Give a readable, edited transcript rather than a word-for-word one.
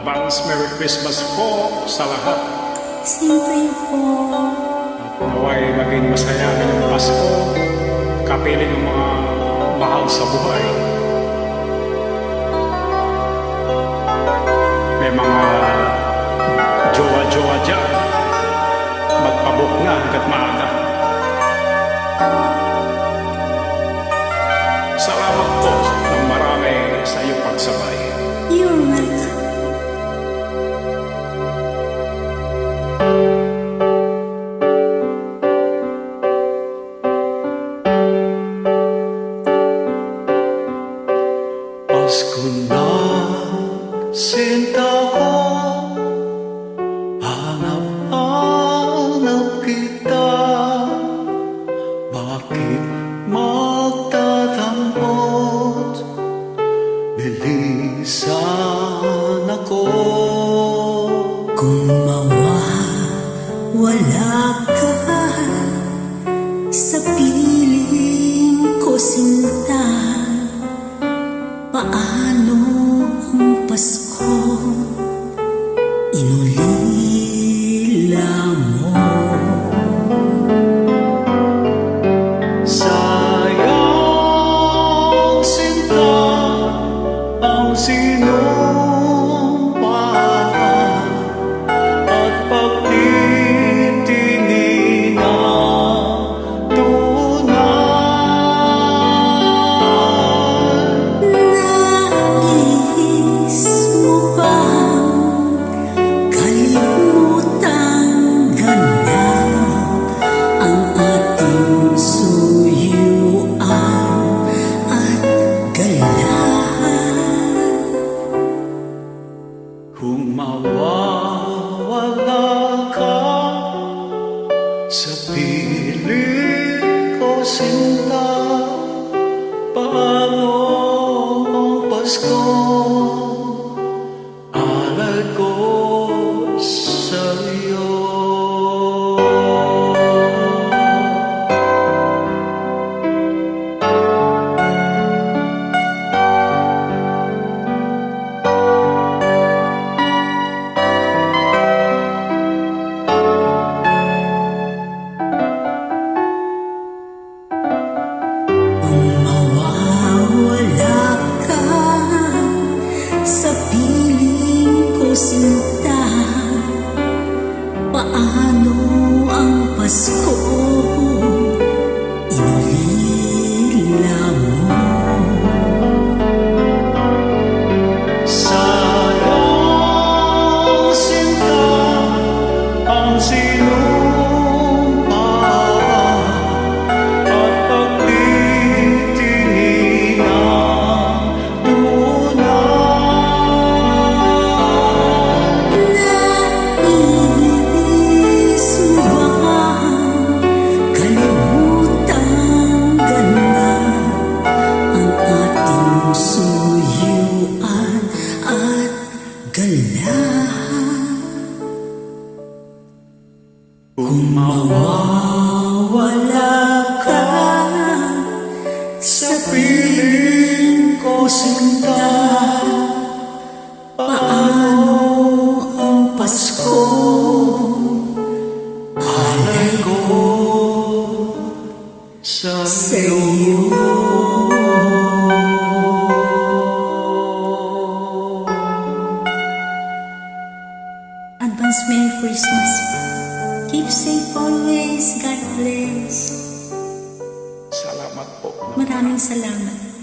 Advance Merry Christmas po sa lahat. Siyempre po. At naway maging masaya ngayong Pasko. Kapiling ang mga mahal sa buhay. May mga jowa-jowa dyan. Magpabok na hanggat maaga. Salamat po ng marami sa iyong pagsabay. You're welcome. Pasko na, sinta ko, hanap-hanap kita. Bakit magtatampot? Lilisan ako. Kung mawawala ka sa piling ko, sinta, paano ang Pasko inulila mo? Sayang sinta ang sinumpaan at pagtitingin na tunay. Nais mo bang kalimutang ganap ang ating suyuan at galahan? Kung mawawala ka sa piling ko, sinta, paano ang Pasko? Alay ko sa'yo. Kung mawawala ka sa piling ko, sinta, paano ang Pasko inulila mo? Sayang sinta ang sinumpaan at pagtitingin na tunay. Nais mo bang kalimutang ganap ang ating suyuan at galahan? Kung mawawala ka sa piling ko, sinta, paano ang Pasko? Alay ko Sa sa'yo. iyo. Advance Merry Christmas. Keep safe always. God bless. Salamat po. Maraming salamat.